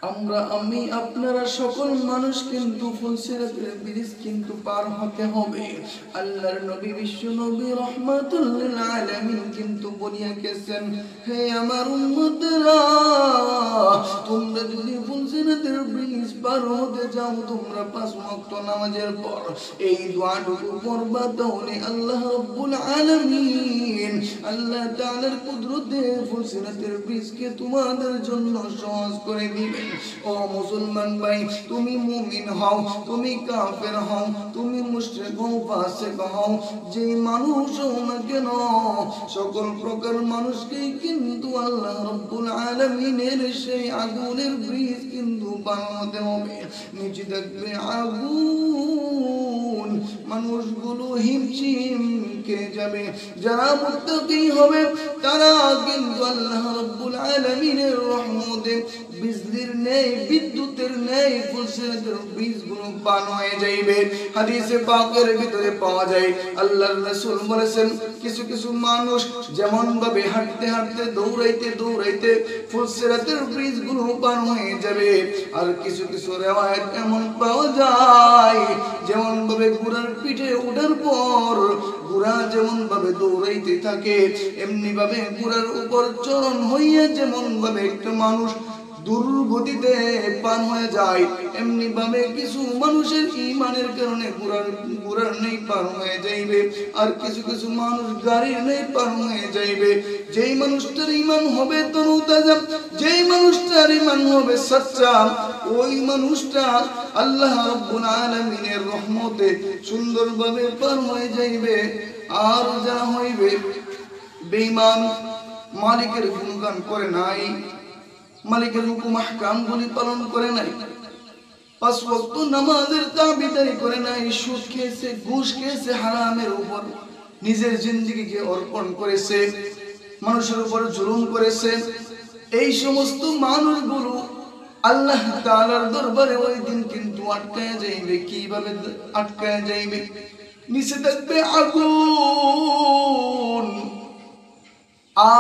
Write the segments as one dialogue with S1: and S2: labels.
S1: আমি আপনারা সকল মানুষ কিন্তু ফুলসিরাতের ব্রিজ কিন্তু পার হতে হবে। আল্লাহর নবী বিশ্ব নবী রাহমাতুল লিল আলামিন কিন্তু বলিয়া গেছেন, হে আমার উম্মতরা, তোমরা যদি ফুলসিরাতের ব্রিজ পার হতে যাও, তোমরা 5 ওয়াক্ত নামাজের পর এই দোয়াটুকু পড়বা, তাহলে আল্লাহ রাব্বুল আলামিন আল্লাহ তাআলার কুদরতে ফুলসিরাতের ব্রিজকে তোমাদের জন্য সহজ করে দিবেন। ও মুসলমান ভাই, তুমি মুমিন হও, তুমি কাফের হও, তুমি মুশরিক হও, ফাসিক হও, যে মানুষ হও না কেন, সকল প্রকার মানুষকে কিন্তু আল্লাহ রাব্বুল আলামিনের সেই আগুনের ব্রিজ কিন্তু বানাতে হবে। নিচে দেখবে আগুন, মানুষগুলো হিমশিম খেয়ে যাবে। যারা মুত্তাকি হবে তারা কিন্তু আল্লাহ রাব্বুল আলামিনের রহমতে বিজলির নেই, বিদ্যুতের নেই, ফুলসিরাতের বীজগুলো পান হয়ে যাইবে। হাদিসে পাকের ভিতরে পাওয়া যায়, আল্লাহর রাসূল বলেছেন, কিছু কিছু মানুষ যেমন ভাবে হাঁটতে হাঁটতে দৌড়াইতে দৌড়াইতে ফুলসিরাতের বীজগুলো পান হয়ে যাবে। আর কিছু কিছু রিওয়ায়াত এমন পাওয়া যায়, যেমন ভাবে ঘোড়ার পিঠে ওঠার পর ঘোড়া যেমন ভাবে দৌড়াইতে থাকে, এমনি ভাবে ঘোড়ার উপর চরণ হইয়া যেমন ভাবে একটা মানুষ দুর্গতিতে পার হয়ে যায়, এমনি ভাবে কিছু মানুষের ঈমানের কারণে ঘোড়ার নেই পার হয়ে যাইবে। আর কিছু কিছু মানুষ গাড়ির নেই পার হয়ে যাইবে। যেই মানুষটার ঈমান হবে তরতাজা, যেই মানুষটার ঈমান হবে সচ্চা, ওই মানুষটা আল্লাহ রাব্বুল আলামিনের রহমতে সুন্দরভাবে পার হয়ে যাইবে। আর যারা হইবে বেঈমান, মালিকের গুণগান করে নাই, মালিকের হুকুম আহকামগুলি পালন করে নাই, 5 ওয়াক্ত নামাজের দাবিদারি করে নাই, সুদ খেয়েছে, ঘুষ খেয়েছে, হারামের উপর নিজের জিন্দেগিকে অর্পণ করেছে, মানুষের উপর জুলুম করেছে, এই সমস্ত মানুষগুলো আল্লাহ তাআলার দরবারে ওই দিন কিন্তু আটকায়া যাইবে। কিভাবে আটকায়া যাইবে? নিচে থাকবে আগুন,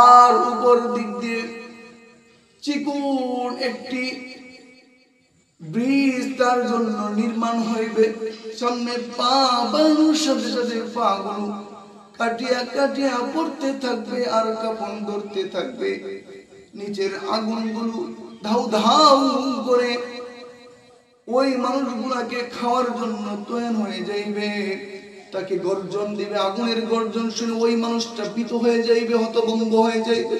S1: আর উপর দিক দিয়ে চিকন একটি ব্রিজ তার জন্য নির্মাণ হইবে। সামনে পা বাড়ানোর সাথে সাথে পা গুলো কাটিয়া কাটিয়া পড়তে থাকবে আর কাঁপন ধরতে থাকবে। নিচের আগুনগুলো ধাউ ধাউ করে ওই মানুষগুলাকে খাওয়ার জন্য তৈরি হয়ে যাইবে, তাকে গর্জন দিবে। আগুনের গর্জন শুনে ওই মানুষটা ভীত হয়ে যাইবে, হতভম্ব হয়ে যাইবে,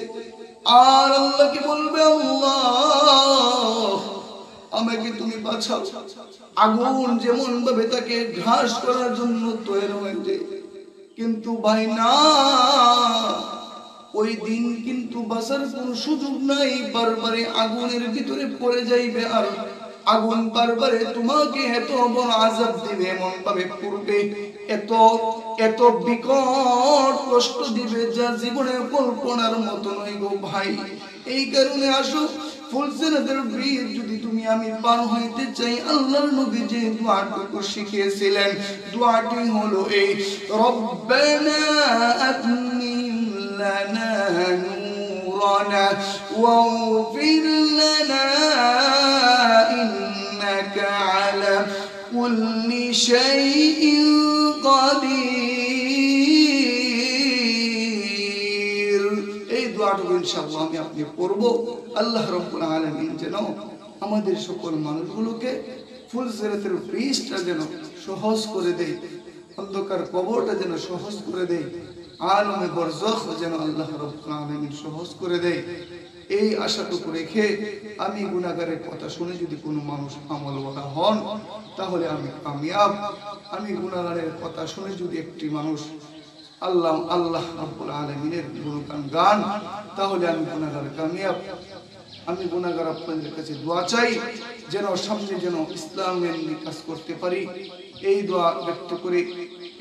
S1: আর আল্লাহকে বলবে, আল্লাহ আমাকে তুমি বাঁচাও। আগুন যেমন ভাবে তাকে ঘাস করার জন্য তৈরি হয়ে যায়, কিন্তু ভাই না, ওই দিন কিন্তু বাঁচার কোনো সুযোগ নাই, বারবারে আগুনের ভিতরে পড়ে যাইবে। আর আগুন বারবারে তোমাকে এত বড় আযাব দিবে, এমন ভাবে পড়বে, এত এত বিকট কষ্ট দিবে যা জীবনে কল্পনার মতো নয় গো ভাই। এই কারণে আসো, ফুলসিরাতের ব্রিজ যদি তুমি আমি পার হইতে চাই, আল্লাহর নবী যে দোয়াটুকু শিখিয়েছিলেন, দোয়াটি হলো এই, রব্বানা আতমিম লানা নূরানা ওয়াগফির লানা ইন্নাকা আলা কুল্লি শাইইন কাদির। এই দোয়াটুকু ইনশাআল্লাহ আমি আপনি পড়ব। আল্লাহ রাব্বুল আলামিন যেন আমাদের সকল মানুষগুলোকে ফুলসিরাতের ব্রিজটা যেন সহজ করে দেয়, অন্ধকার কবরটা যেন সহজ করে দেয়, আলমে বরজখ যেন আল্লাহ রাব্বুল আলামিন সহজ করে দেয়। এই আশাটুকু রেখে, আমি গুনাহগারের কথা শুনে যদি কোনো মানুষ আমলওয়ালা হন তাহলে আমি কামিয়াব। আমি গুনাহগারের কথা শুনে যদি একটি মানুষ আল্লাহ রাব্বুল আলামিনের গুণগান গান, তাহলে আমি গুনাহগার কামিয়াব। আমি গুনাহগার আপনাদের কাছে দোয়া চাই যেন সামনে যেন ইসলামের কাজ করতে পারি, এই দোয়া ব্যক্ত করে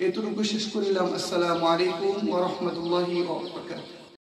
S1: এতটুকু শেষ করিলাম। আসসালামু আলাইকুম ওয়া রাহমাতুল্লাহি ওয়া বারাকাতুহু।